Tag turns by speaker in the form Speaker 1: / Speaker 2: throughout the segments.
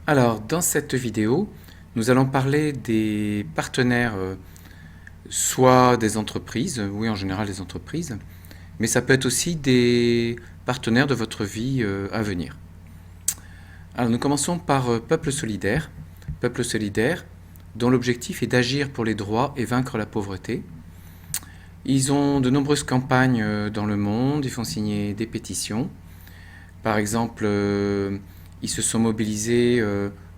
Speaker 1: Alors, dans cette vidéo, nous allons parler des partenaires, soit des entreprises, oui en général des entreprises, mais ça peut être aussi des partenaires de votre vie à venir. Alors nous commençons par Peuple Solidaire. Peuple Solidaire, dont l'objectif est d'agir pour les droits et vaincre la pauvreté. Ils ont de nombreuses campagnes dans le monde, ils font signer des pétitions. Par exemple, ils se sont mobilisés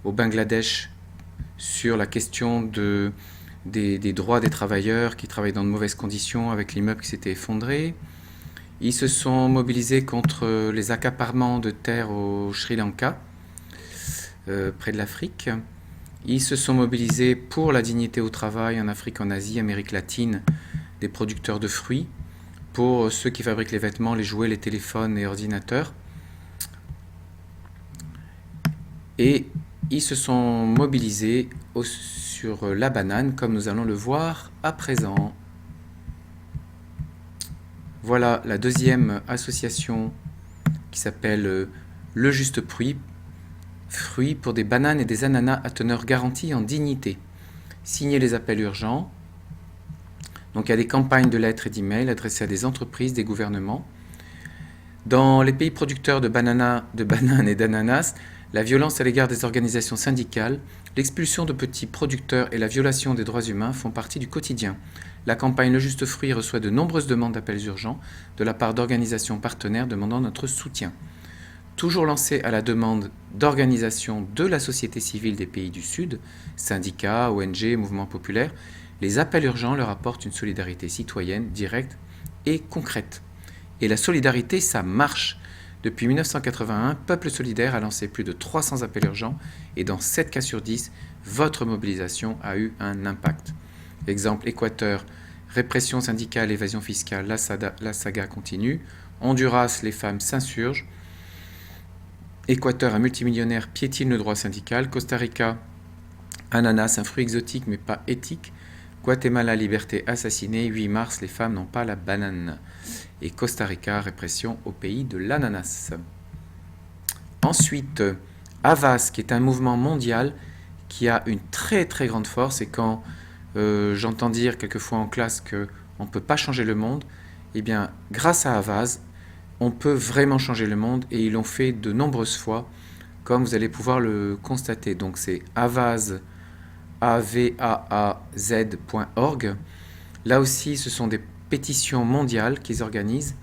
Speaker 1: au Bangladesh sur la question des droits des travailleurs qui travaillent dans de mauvaises conditions avec l'immeuble qui s'était effondré. Ils se sont mobilisés contre les accaparements de terres au Sri Lanka, près de l'Afrique. Ils se sont mobilisés pour la dignité au travail en Afrique, en Asie, Amérique latine, des producteurs de fruits, pour ceux qui fabriquent les vêtements, les jouets, les téléphones et ordinateurs. Et ils se sont mobilisés sur la banane, comme nous allons le voir à présent. Voilà la deuxième association qui s'appelle Le Juste Prix, fruits pour des bananes et des ananas à teneur garantie en dignité. Signez les appels urgents. Donc il y a des campagnes de lettres et d'emails adressées à des entreprises, des gouvernements. Dans les pays producteurs de bananes et d'ananas, la violence à l'égard des organisations syndicales, l'expulsion de petits producteurs et la violation des droits humains font partie du quotidien. La campagne Le Juste Fruit reçoit de nombreuses demandes d'appels urgents de la part d'organisations partenaires demandant notre soutien. Toujours lancée à la demande d'organisations de la société civile des pays du Sud, syndicats, ONG, mouvements populaires, les appels urgents leur apportent une solidarité citoyenne directe et concrète. Et la solidarité, ça marche. Depuis 1981, Peuple Solidaire a lancé plus de 300 appels urgents et dans 7 cas sur 10, votre mobilisation a eu un impact. Exemple, Équateur, répression syndicale, évasion fiscale, la saga continue. Honduras, les femmes s'insurgent. Équateur, un multimillionnaire piétine le droit syndical. Costa Rica, ananas, un fruit exotique mais pas éthique. Guatemala, liberté assassinée. 8 mars, les femmes n'ont pas la banane. Et Costa Rica, répression au pays de l'ananas. Ensuite, Havas, qui est un mouvement mondial qui a une très très grande force. Et quand j'entends dire quelquefois en classe qu'on ne peut pas changer le monde, eh bien, grâce à Havas, on peut vraiment changer le monde et ils l'ont fait de nombreuses fois, comme vous allez pouvoir le constater. Donc c'est Havas, avaaz.org. Là aussi, ce sont des pétitions mondiales qu'ils organisent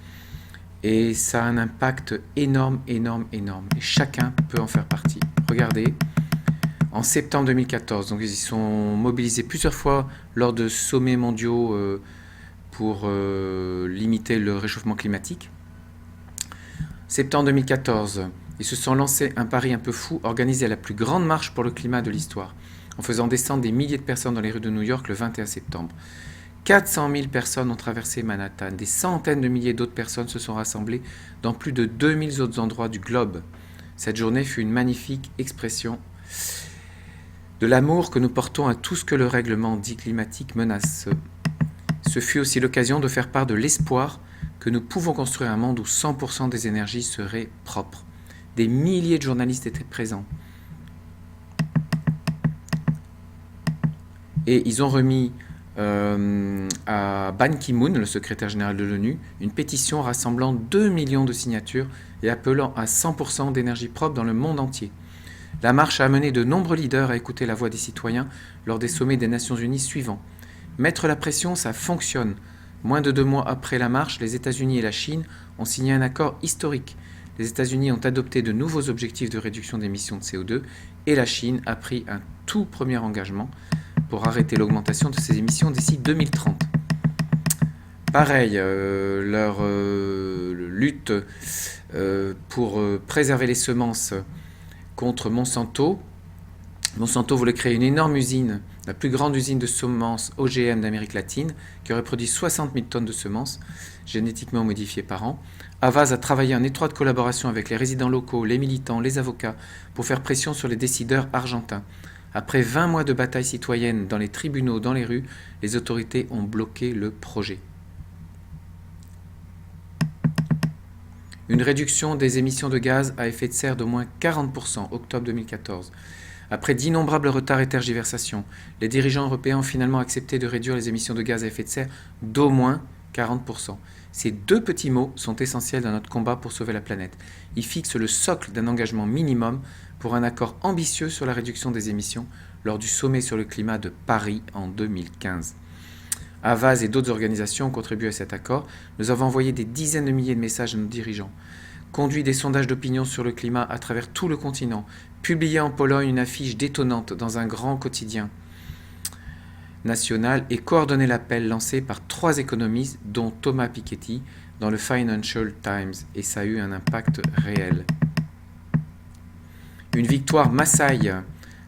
Speaker 1: et ça a un impact énorme, énorme, énorme. Et chacun peut en faire partie. Regardez, en septembre 2014, donc ils sont mobilisés plusieurs fois lors de sommets mondiaux pour limiter le réchauffement climatique. Septembre 2014, ils se sont lancés un pari un peu fou, organisé la plus grande marche pour le climat de l'histoire, en faisant descendre des milliers de personnes dans les rues de New York le 21 septembre. 400 000 personnes ont traversé Manhattan, des centaines de milliers d'autres personnes se sont rassemblées dans plus de 2000 autres endroits du globe. Cette journée fut une magnifique expression de l'amour que nous portons à tout ce que le règlement dit climatique menace. Ce fut aussi l'occasion de faire part de l'espoir que nous pouvons construire un monde où 100% des énergies seraient propres. Des milliers de journalistes étaient présents. Et ils ont remis à Ban Ki-moon, le secrétaire général de l'ONU, une pétition rassemblant 2 millions de signatures et appelant à 100% d'énergie propre dans le monde entier. La marche a amené de nombreux leaders à écouter la voix des citoyens lors des sommets des Nations Unies suivants. Mettre la pression, ça fonctionne. Moins de 2 mois après la marche, les États-Unis et la Chine ont signé un accord historique. Les États-Unis ont adopté de nouveaux objectifs de réduction d'émissions de CO2 et la Chine a pris un tout premier engagement pour arrêter l'augmentation de ses émissions d'ici 2030. Pareil, leur lutte pour préserver les semences contre Monsanto. Monsanto voulait créer une énorme usine, la plus grande usine de semences OGM d'Amérique latine, qui aurait produit 60 000 tonnes de semences génétiquement modifiées par an. Havas a travaillé en étroite collaboration avec les résidents locaux, les militants, les avocats, pour faire pression sur les décideurs argentins. Après 20 mois de bataille citoyenne dans les tribunaux, dans les rues, les autorités ont bloqué le projet. Une réduction des émissions de gaz à effet de serre d'au moins 40%, octobre 2014. Après d'innombrables retards et tergiversations, les dirigeants européens ont finalement accepté de réduire les émissions de gaz à effet de serre d'au moins 40%. Ces deux petits mots sont essentiels dans notre combat pour sauver la planète. Ils fixent le socle d'un engagement minimum pour un accord ambitieux sur la réduction des émissions lors du sommet sur le climat de Paris en 2015. Avaaz et d'autres organisations ont contribué à cet accord. Nous avons envoyé des dizaines de milliers de messages à nos dirigeants, conduit des sondages d'opinion sur le climat à travers tout le continent, publié en Pologne une affiche détonnante dans un grand quotidien national et coordonné l'appel lancé par 3 économistes, dont Thomas Piketty, dans le Financial Times, et ça a eu un impact réel. Une victoire Maasai.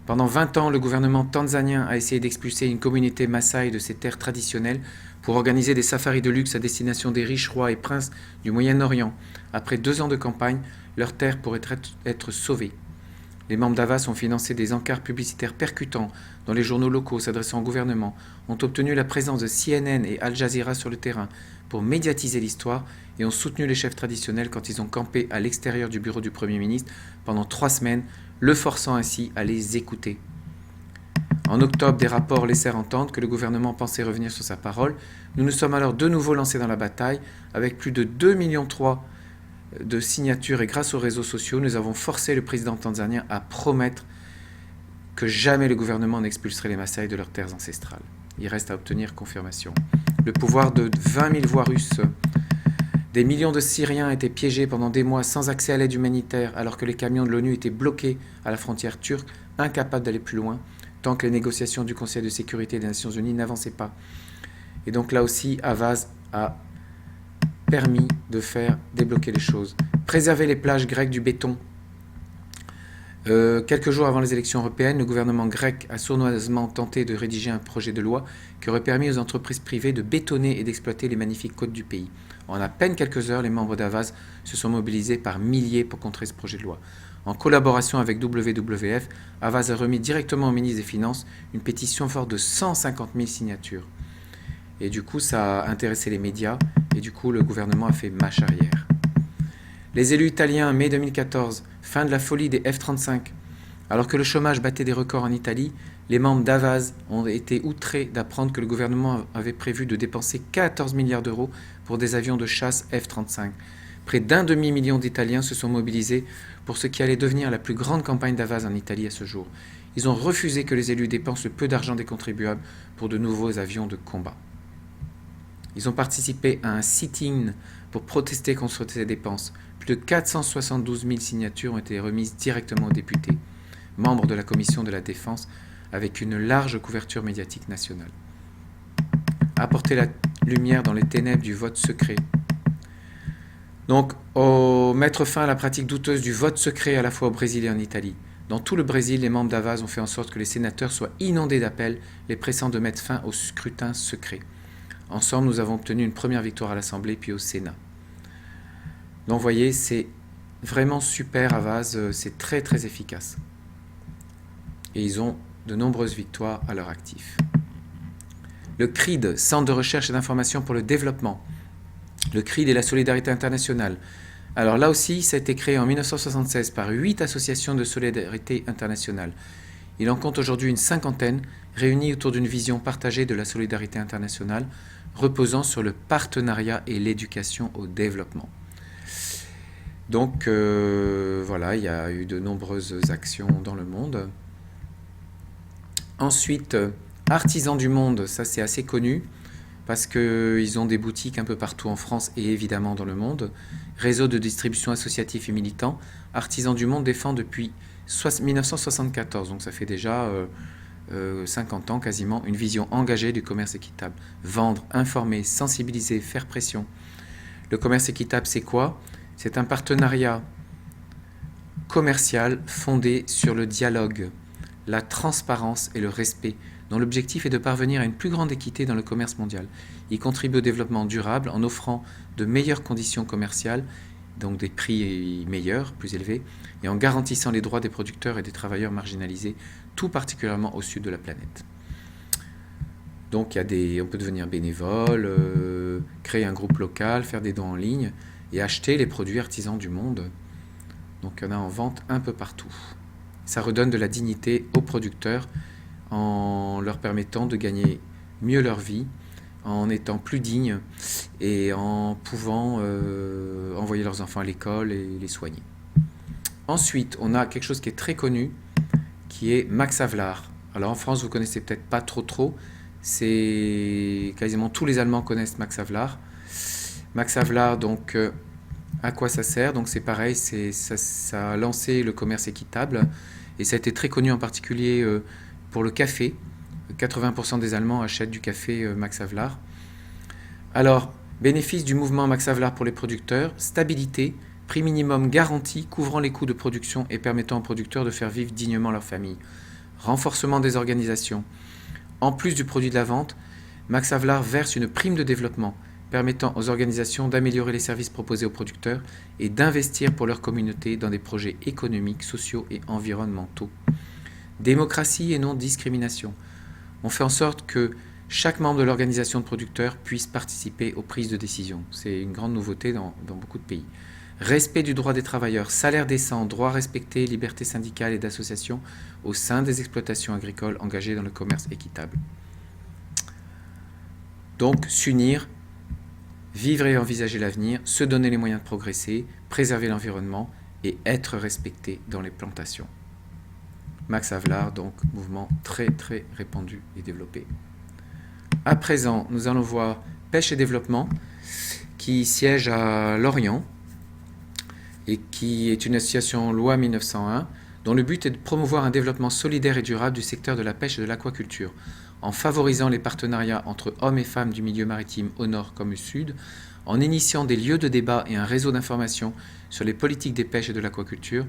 Speaker 1: Pendant 20 ans, le gouvernement tanzanien a essayé d'expulser une communauté Maasai de ses terres traditionnelles pour organiser des safaris de luxe à destination des riches rois et princes du Moyen-Orient. Après 2 ans de campagne, leurs terres pourraient être sauvées. Les membres d'Avaaz ont financé des encarts publicitaires percutants dans les journaux locaux s'adressant au gouvernement, ont obtenu la présence de CNN et Al Jazeera sur le terrain pour médiatiser l'histoire et ont soutenu les chefs traditionnels quand ils ont campé à l'extérieur du bureau du Premier ministre pendant 3 semaines, le forçant ainsi à les écouter. En octobre, des rapports laissèrent entendre que le gouvernement pensait revenir sur sa parole. Nous nous sommes alors de nouveau lancés dans la bataille avec plus de 2,3 millions de signatures et grâce aux réseaux sociaux, nous avons forcé le président tanzanien à promettre que jamais le gouvernement n'expulserait les Maasai de leurs terres ancestrales. Il reste à obtenir confirmation. Le pouvoir de 20 000 voix russes. Des millions de Syriens étaient piégés pendant des mois sans accès à l'aide humanitaire alors que les camions de l'ONU étaient bloqués à la frontière turque, incapables d'aller plus loin, tant que les négociations du Conseil de sécurité des Nations Unies n'avançaient pas. Et donc là aussi, Avaaz a permis de faire débloquer les choses. Préserver les plages grecques du béton. Quelques jours avant les élections européennes, le gouvernement grec a sournoisement tenté de rédiger un projet de loi qui aurait permis aux entreprises privées de bétonner et d'exploiter les magnifiques côtes du pays. En à peine quelques heures, les membres d'Avaaz se sont mobilisés par milliers pour contrer ce projet de loi. En collaboration avec WWF, Avaaz a remis directement au ministre des Finances une pétition forte de 150 000 signatures. Et du coup, ça a intéressé les médias, et du coup, le gouvernement a fait marche arrière. Les élus italiens, mai 2014, fin de la folie des F-35. Alors que le chômage battait des records en Italie, les membres d'Avaaz ont été outrés d'apprendre que le gouvernement avait prévu de dépenser 14 milliards d'euros pour des avions de chasse F-35. Près d'1 demi-million d'Italiens se sont mobilisés pour ce qui allait devenir la plus grande campagne d'Avaaz en Italie à ce jour. Ils ont refusé que les élus dépensent le peu d'argent des contribuables pour de nouveaux avions de combat. Ils ont participé à un sit-in pour protester contre ces dépenses. Plus de 472 000 signatures ont été remises directement aux députés, membres de la Commission de la Défense, avec une large couverture médiatique nationale. Apporter la lumière dans les ténèbres du vote secret. Donc, mettre fin à la pratique douteuse du vote secret à la fois au Brésil et en Italie. Dans tout le Brésil, les membres d'Avaaz ont fait en sorte que les sénateurs soient inondés d'appels les pressant de mettre fin au scrutin secret. Ensemble, nous avons obtenu une première victoire à l'Assemblée puis au Sénat. Donc, vous voyez, c'est vraiment super Avaaz, c'est très très efficace. Et ils ont de nombreuses victoires à leur actif. Le CRID, Centre de recherche et d'information pour le développement. Le CRID et la solidarité internationale. Alors là aussi, ça a été créé en 1976 par 8 associations de solidarité internationale. Il en compte aujourd'hui une 50aine, réunies autour d'une vision partagée de la solidarité internationale, reposant sur le partenariat et l'éducation au développement. Donc voilà, il y a eu de nombreuses actions dans le monde. Ensuite, Artisans du Monde, ça c'est assez connu, parce qu'ils ont des boutiques un peu partout en France et évidemment dans le monde. Réseau de distribution associatif et militant, Artisans du Monde défend depuis 1974, donc ça fait déjà 50 ans quasiment, une vision engagée du commerce équitable. Vendre, informer, sensibiliser, faire pression. Le commerce équitable, c'est quoi ? C'est un partenariat commercial fondé sur le dialogue, la transparence et le respect, dont l'objectif est de parvenir à une plus grande équité dans le commerce mondial. Il contribue au développement durable en offrant de meilleures conditions commerciales, donc des prix meilleurs, plus élevés, et en garantissant les droits des producteurs et des travailleurs marginalisés, tout particulièrement au sud de la planète. Donc on peut devenir bénévole, créer un groupe local, faire des dons en ligne, et acheter les produits artisans du monde. Donc il y en a en vente un peu partout. Ça redonne de la dignité aux producteurs en leur permettant de gagner mieux leur vie, en étant plus dignes et en pouvant envoyer leurs enfants à l'école et les soigner. Ensuite, on a quelque chose qui est très connu, qui est Max Havelaar. Alors en France, vous connaissez peut-être pas trop. C'est quasiment tous les Allemands connaissent Max Havelaar. Max Havelaar, donc, à quoi ça sert? Donc c'est pareil, ça a lancé le commerce équitable et ça a été très connu en particulier pour le café. 80% des Allemands achètent du café Max Havelaar. Alors, bénéfice du mouvement Max Havelaar pour les producteurs, stabilité, prix minimum garanti couvrant les coûts de production et permettant aux producteurs de faire vivre dignement leur famille. Renforcement des organisations. En plus du produit de la vente, Max Havelaar verse une prime de développement permettant aux organisations d'améliorer les services proposés aux producteurs et d'investir pour leur communauté dans des projets économiques, sociaux et environnementaux. Démocratie et non discrimination. On fait en sorte que chaque membre de l'organisation de producteurs puisse participer aux prises de décision. C'est une grande nouveauté dans beaucoup de pays. Respect du droit des travailleurs, salaire décent, droits respectés, liberté syndicale et d'association au sein des exploitations agricoles engagées dans le commerce équitable. Donc, s'unir, vivre et envisager l'avenir, se donner les moyens de progresser, préserver l'environnement et être respecté dans les plantations. Max Havelaar, donc mouvement très répandu et développé. À présent, nous allons voir Pêche et Développement, qui siège à Lorient et qui est une association loi 1901, dont le but est de promouvoir un développement solidaire et durable du secteur de la pêche et de l'aquaculture, en favorisant les partenariats entre hommes et femmes du milieu maritime au nord comme au sud, en initiant des lieux de débat et un réseau d'information sur les politiques des pêches et de l'aquaculture,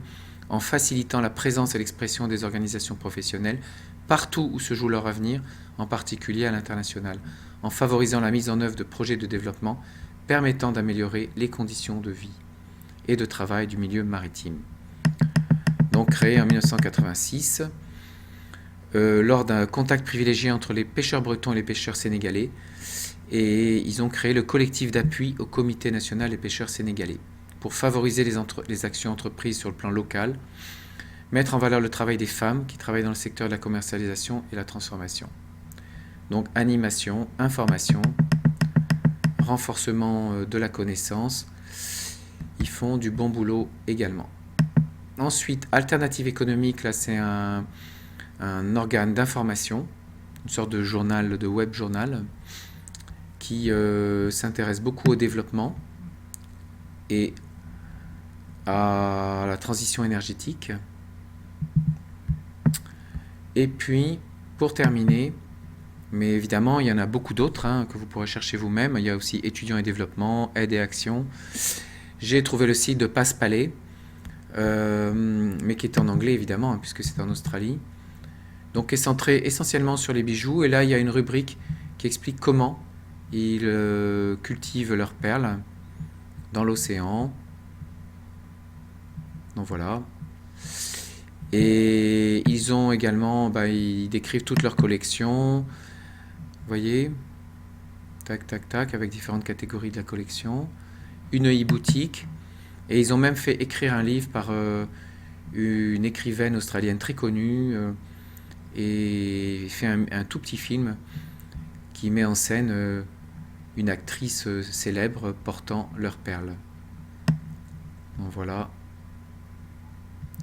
Speaker 1: en facilitant la présence et l'expression des organisations professionnelles partout où se joue leur avenir, en particulier à l'international, en favorisant la mise en œuvre de projets de développement permettant d'améliorer les conditions de vie et de travail du milieu maritime. Donc créé en 1986, lors d'un contact privilégié entre les pêcheurs bretons et les pêcheurs sénégalais, et ils ont créé le collectif d'appui au Comité national des pêcheurs sénégalais pour favoriser les actions entreprises sur le plan local, mettre en valeur le travail des femmes qui travaillent dans le secteur de la commercialisation et la transformation. Donc animation, information, renforcement de la connaissance, ils font du bon boulot également. Ensuite, Alternative économique, là c'est un organe d'information, une sorte de journal, de web journal, qui s'intéresse beaucoup au développement et à la transition énergétique. Et puis, pour terminer, mais évidemment, il y en a beaucoup d'autres que vous pourrez chercher vous-même. Il y a aussi étudiants et développement, aide et action. J'ai trouvé le site de Passe-Palais, mais qui est en anglais évidemment, puisque c'est en Australie. Donc, est centré essentiellement sur les bijoux. Et là, il y a une rubrique qui explique comment ils cultivent leurs perles dans l'océan. Donc voilà. Et ils ont également, ils décrivent toute leur collection. Vous voyez, tac, avec différentes catégories de la collection. Une e-boutique. Et ils ont même fait écrire un livre par une écrivaine australienne très connue et fait un tout petit film qui met en scène une actrice célèbre portant leurs perles. Donc voilà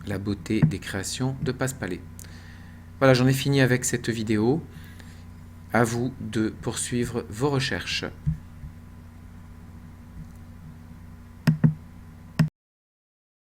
Speaker 1: la beauté des créations de Passe-Palais. Voilà, j'en ai fini avec cette vidéo. À vous de poursuivre vos recherches.